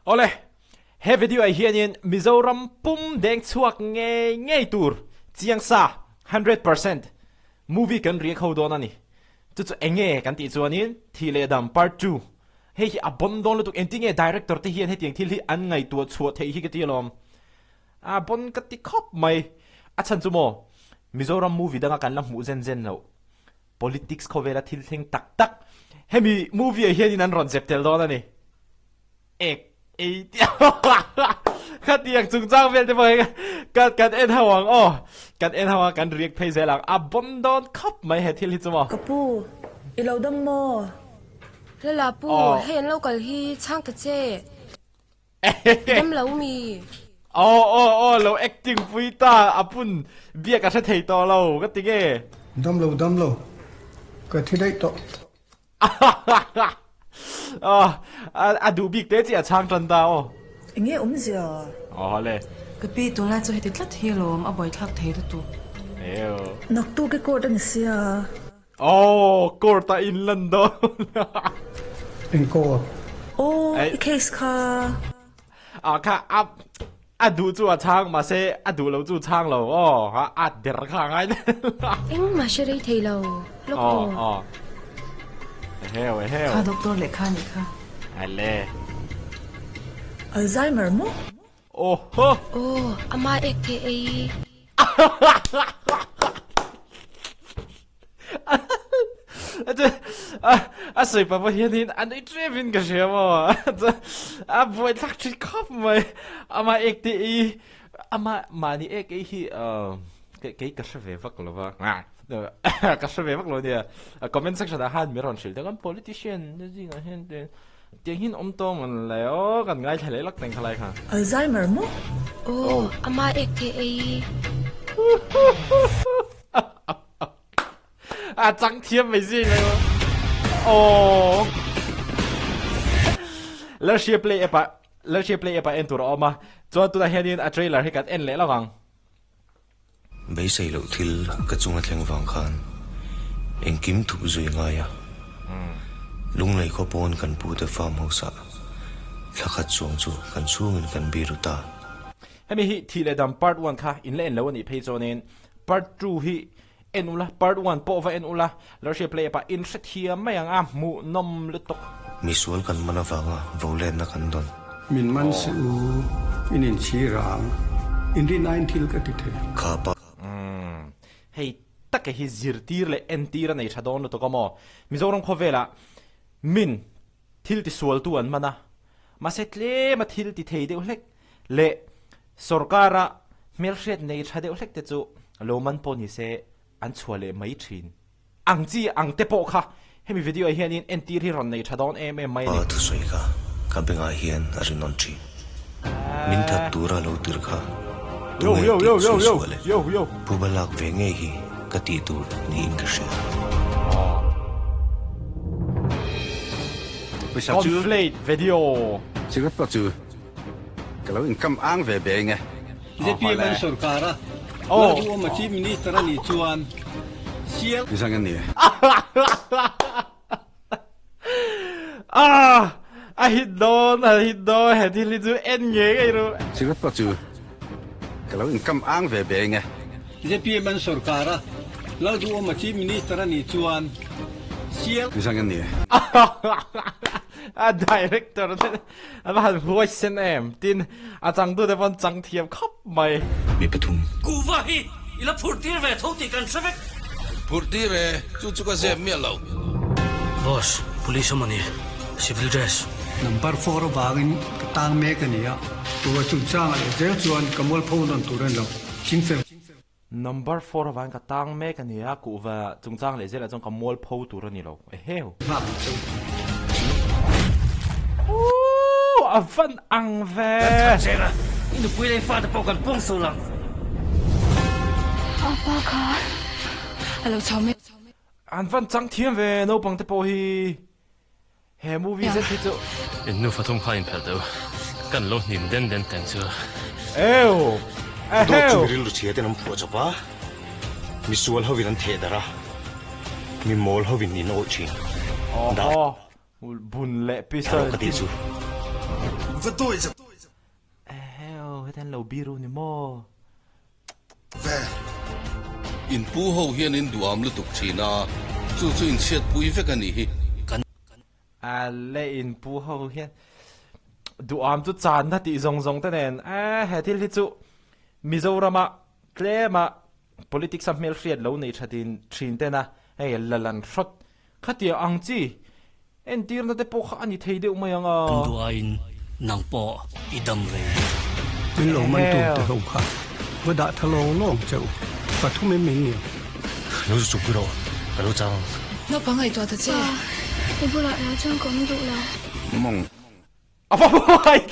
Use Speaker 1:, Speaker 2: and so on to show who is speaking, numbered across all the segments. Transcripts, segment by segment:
Speaker 1: Ole, he video ai hianin Mizoram pum deng chuak nge tur chiang sa 100% movie kan riak ho don ani chu chu enge kan ti chuanin Thih Dam part 2 he hi abon don lu tuk ending e director te hian he tiang thil hi an ngai tu chuat thei hi ka ti lom a bon ka ti khop mai a chan chu mo Mizoram movie danga kan la mu zen lo politics khovela thil thing tak hemi movie e hianin an ron zeptel don ani ek ei khát tiếng chúng trang về thế vậy cắt en hawang cắt en hawang kan riek phei zelang a bom don khop mai he thil hi chuma
Speaker 2: kapu ilo dam mo
Speaker 3: la pu hen lo kal hi chang ka che dam lo mi
Speaker 1: lo acting pui ta apun bia ka thei to lo ka tinge
Speaker 4: dam lo ka thi dai to
Speaker 1: du big te chi a chang tan da
Speaker 2: nghe zia
Speaker 1: le
Speaker 5: kapi tu la chu heti tlat hi lom a boi thak thei tu
Speaker 2: nak tu ke ko dan sia
Speaker 1: korta in lando
Speaker 4: in ko
Speaker 2: case ka
Speaker 1: kha du chu a chang ma se du lo chu chang lo ha der kha ngai
Speaker 3: eng ma shere thei lo lo
Speaker 1: heo
Speaker 5: kha doctor le kha ni kha
Speaker 1: ale
Speaker 2: Alzheimer mo
Speaker 3: ama aka
Speaker 1: soi pa hianin an ei trevin ka shemo boy thak chi khop mai ama ekti ama mani ek hi cái ka shave vak lo wa ka shave vak lo dia comment section da han miron shil da kan politician ni nga hen tiếng hin to man leo kan ngai thale lak teng khalai kha
Speaker 2: Alzheimer mo
Speaker 3: ama aka
Speaker 1: trắng thiêm mấy gì này lỡ share play apa en tur oma cho tu da hian a trailer he kat en le lawang
Speaker 6: bây giờ lâu thil cái chung ở thang vàng khan em kiếm thu rồi ngay à lung này có bốn cần bù để farm house là khát chuông chu cần chuông in cần biru ta
Speaker 1: hemi hi Thih Dam part 1 kha in le en lo ni phei chonin part 2 hi enula part 1 po va enula lỡ share play apa in set hiam mai anga mu nom le tok
Speaker 6: misual kan mana vanga volen na kan don
Speaker 4: min man su in chi rang in di 19 ka ti the
Speaker 6: khapa
Speaker 1: hei tak hi zirtir le entir nei thadon to kamo Mizoram khovela min thil ti sual tu an mana ma setle ma thil ti thei de ulek le sarkara melset nei thade ulek te chu loman poni se an chuale mai thin angchi angte po kha hemi video hianin entir hi ron nei thadon mai
Speaker 6: ni tu soika ka benga hian arinon chi min tha tura lo tir kha
Speaker 1: yo
Speaker 6: pubalak venge hi ka ti tu ni in ka she
Speaker 1: conflate video
Speaker 7: chỉ có bao nhiêu cái lâu income ăn về bề nghe
Speaker 8: cái tiền mình sổ cả ra lâu mà chỉ minister này chuan siêu
Speaker 7: đi sang cái này
Speaker 1: hit don he đi li du en nghe cái rồi
Speaker 7: chỉ có bao nhiêu cái lâu income ăn về bề nghe
Speaker 8: cái tiền mình sổ cả ra lâu mà chỉ minister này chuan siêu
Speaker 7: đi sang cái này
Speaker 1: director han voice sen em tin chang du de von chang thiam khop mai
Speaker 6: mi pathum
Speaker 9: ku va hi ila phurtir ve thoti kan sabek
Speaker 10: phurtir re chu ka se mi lo
Speaker 9: boss police mani civil dress
Speaker 4: number 4 wangin tang me ka nia tu chu chang le zel chuan kamol phone don turan lo chingfe
Speaker 1: number 4 van ka tang me ka nia ku wa chungchang le zela chong kamol pho tur ni lo heu a van ang ve
Speaker 9: inu pui le fa de po kan pong so lang
Speaker 3: apa ka alo chome
Speaker 1: an van chang thiam ve no pang te po hi he movie zet hi chu
Speaker 9: inu fathum khain phel do kan lo nim den tang chu
Speaker 1: eu
Speaker 6: do chu ril chia te nam pho chapa misual hovin an the dara mi mol hovin ni no chin
Speaker 1: bun le pisa
Speaker 6: ka ti chu
Speaker 10: vật tôi rồi
Speaker 1: heo hết anh lầu biru ni mo
Speaker 10: về in pu hậu hiền in duam lu tục chi na chu in siết pui về cái này
Speaker 1: lệ in pu hậu hiền duam chu chan na ti zong zong ta nen hetil hi chu Mizorama klema politics of mel fried lo nei thatin thin te na hey lalan shot khatia angchi en tir na te po kha ani thei deuh mai anga
Speaker 11: duain nang po idam re
Speaker 4: min lo man tu te ho kha wa da thalong long chau pa thu me min ni
Speaker 9: lo su ku ro ka lo chang
Speaker 5: nó bằng ngày tòa thật chứ
Speaker 3: 你不来了，真公主了。
Speaker 10: mong
Speaker 1: apa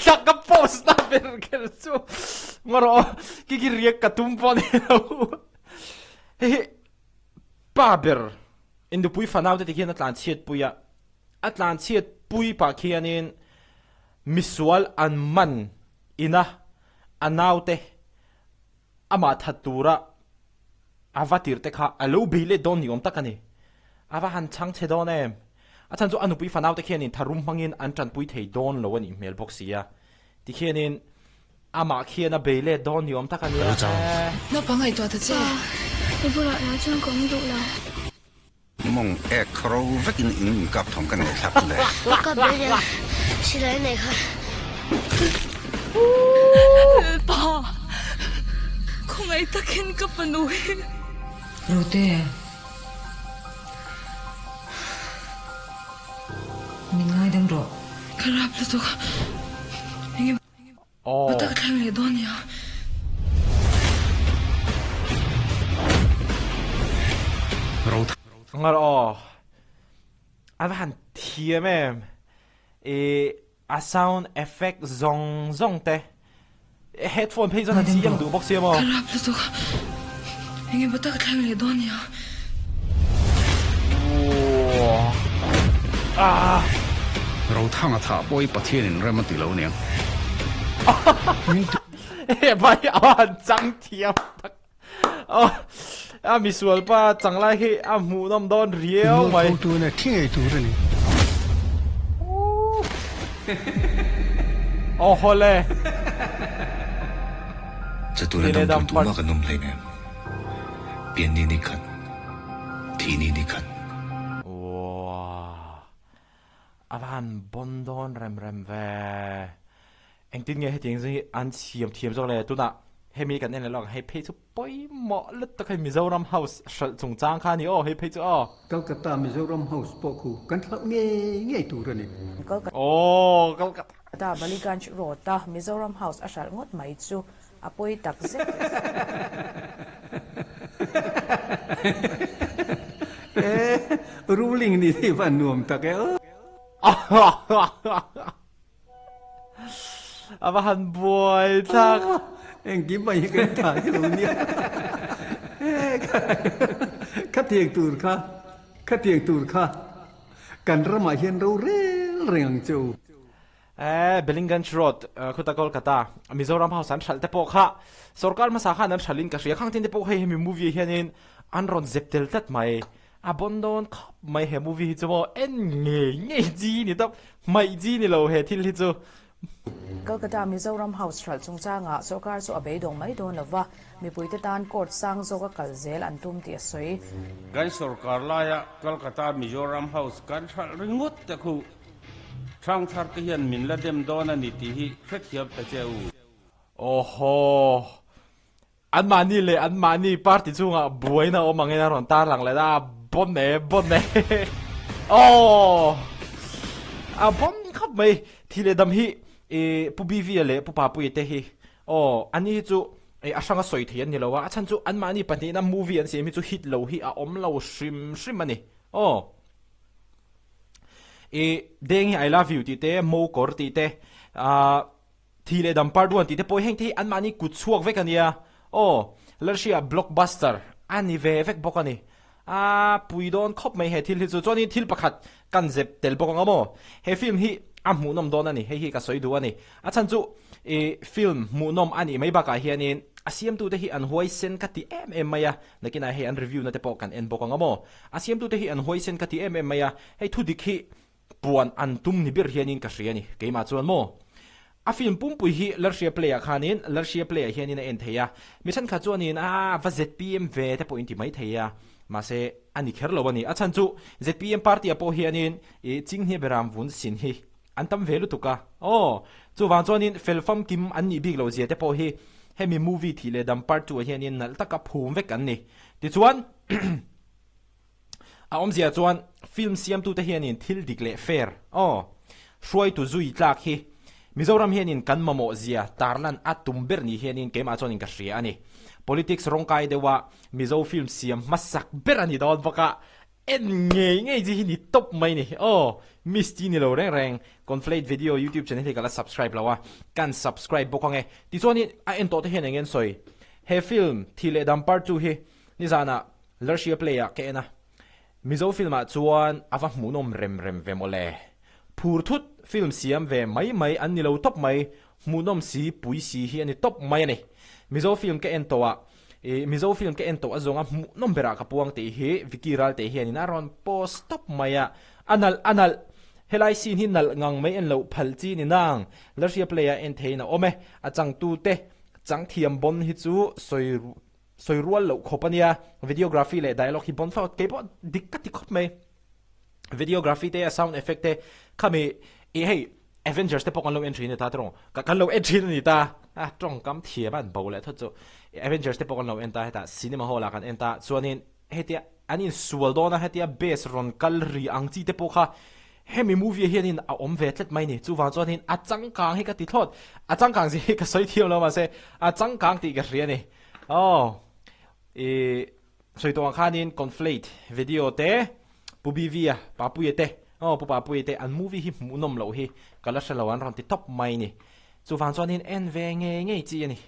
Speaker 1: tak ka post na ber ker chu ngoro ki riek ka tumpo ni he pa ber in du pui fanau te kian atlan chiet puya atlan chiet pui pa khianin misual an man ina anaute ama thatura avatir te kha alo bile don yom takani ava han chang che don em achan chu anu pui fanau te khianin tharum mangin an tran pui thei don lo ani mailbox ya ti khianin ama khiana bele don yom takani
Speaker 5: nó bằng ngày tòa thật chứ
Speaker 3: 你不来了，真公主了。
Speaker 7: mong e khro vekin in kap thong kan ne thap le
Speaker 3: 我隔壁人起来那个。
Speaker 5: 爸không ai ta khen cấp vào núi rồi tê mình ngay đang rồi karap là tôi anh
Speaker 1: oh
Speaker 5: ta cái này đó nhỉ
Speaker 1: ngar han thiam em a sound effect zong zong te headphone phei zona chi yang du box mo
Speaker 5: karap là tôi anh ta cái này đó nhỉ
Speaker 7: ro thang a tha poi pathian in rem ti lo niang
Speaker 1: bai han chang thiam mi sual pa chang lai hi a mu nom don rieu mai
Speaker 4: tu na thing ai tu re ni
Speaker 1: hole
Speaker 6: จะตัวนั้นต้องถูกมากกันนมเลยเนี่ยเปลี่ยนนี่นี่ขัดทีนี่ขัด
Speaker 1: avan bondon rem ve eng tin nge heting zi an thiam zo le tu na hemi kan en lok he phei chu poi mo lut ta khai Mizoram house shal chung chang kha ni he phei chu
Speaker 4: Calcutta Mizoram house po khu kan thla nge tu re ni
Speaker 1: Calcutta
Speaker 2: ta Baliganj road ta Mizoram house ashal ngot mai chu apoi tak zek
Speaker 4: ruling ni thi van nuam tak e
Speaker 1: avan boy tak
Speaker 4: en gi mai kan tha lu ni kha tieng tur kha kan rama hian ro re reng chu
Speaker 1: Bellingham Road khuta Kolkata Mizoram house an thal te po kha sarkar ma sa kha nan thalin ka ria khang tin te po he mi movie hianin an ron zeptel tat mai a bondon khap mai he movie hi chu en nge ji ni tap mai ji ni lo he thil hi chu
Speaker 2: Calcutta Mizoram house shal chungchanga sarkar so abei dong mai don lawa mi puite tan court sang zo ka kalzel antum ti soi
Speaker 12: kan sarkar la ya Calcutta Mizoram house kan thal ringot ta khu thang thar ke hian min la dem don ani ti hi khet hiap ta cheu
Speaker 1: oho an mani party chunga buaina o mangena ron tar lang le da bonne a bon khap mai thile dam hi pu bv le pu pa pu te hi ani chu asanga soi thian ni lowa achan chu an mani pani na movie an se mi chu hit lo hi a om lo shrim ani deng I love you ti te mo kor ti te thile dam part 1 ti te poi heng thi an mani ku chuak ve kania lershia blockbuster ani ve vek bokani puidon khop mai he thil hi chu choni thil pakhat kan zep tel bokang amo he film hi amu nom don ani he hi ka soi du ani achan chu film mu nom ani mai ba ka hianin asiam tu te hi an hoi sen ka ti maya nakina he an review na te po kan en bokang amo asiam tu te hi an hoi sen ka ti maya he thu dikhi puan an tum ni bir hianin ka hriani keima chuan mo a film pum pui hi lershia player khanin lershia player hian in en theya mi than kha chuanin va zpm ve te point mai theya ma se ani kherlo bani a chan chu zpm party apo hianin e chinghe beram vun sin hi antam velu tuka chu wang chuanin felfam kim anni big lo zia te po hi hemi movie thile dam part 2 hianin nal taka phum vek an ni ti chuan a omzia chuan film siam tu te hianin thil dikle fair shuai tu zui tlak hi Mizoram hianin kan mamo zia tarlan atumber ni hianin kema chuanin ka hria ani politics rongkai dewa mizo film siam masak berani don baka en ngei ji ni top mai ni misti ni lo reng conflate video YouTube channel he kala subscribe lawa kan subscribe bokange ti chuanin a en to te hian ngen soi he film thile dam part 2 hi ni zana lershia player ke na mizo film a chuan ava hmunom rem vemole phur thut film siam ve mai an ni lo top mai hmunom si pui si hi ani top mai ani mizo film ke en towa mizo film ke en to azonga hmunom bera ka puang te hi vikiral te hi ani naron post top maya anal helai sin hin nal ngang mai en lo phal chi ni nang lershia player en theina ome achang tu te chang thiam bon hi chu soi rual lo khopania videography le dialogue hi bon fa ke bo dikkati khop mai videography te sound effect te khami hey Avengers te pokon lo entry ni ta trong ka kan lo entry ni ta trong kam thia ban bo le tho chu Avengers te pokon lo enta heta cinema hall kan enta chuanin hetia anin sualdona hetia base ron kalri angchi te pokha hemi movie hianin a om vetlet mai ni chu wa chuanin a changkang hi ka ti thot a changkang ji ka soi thiam lo ma se a changkang ti ka ria ni soi to khanin conflate video te pubivia papuyete papuyete an movie hi munom lo hi kala shalawan ran ti top mai ni chu wang chuanin en ve nge chi ani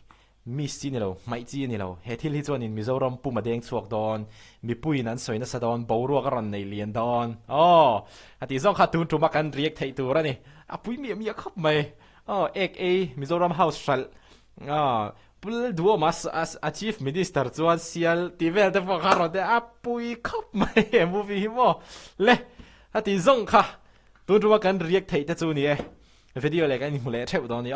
Speaker 1: miss chi ni lo mai chi ni lo he thil hi chuanin Mizoram puma deng chuak don mi puin an soina sa don boru ka ran nei lian don ati zong kha tun tuma kan react thei tu rani a pui mi khop mai ek Mizoram house shal pul duo mas as chief minister chuan sial tivel te pho kharo de a pui khop mai movie hi mo le ati zong kha tun tuma kan react thei te chu ni video le kan ni mule theu don ni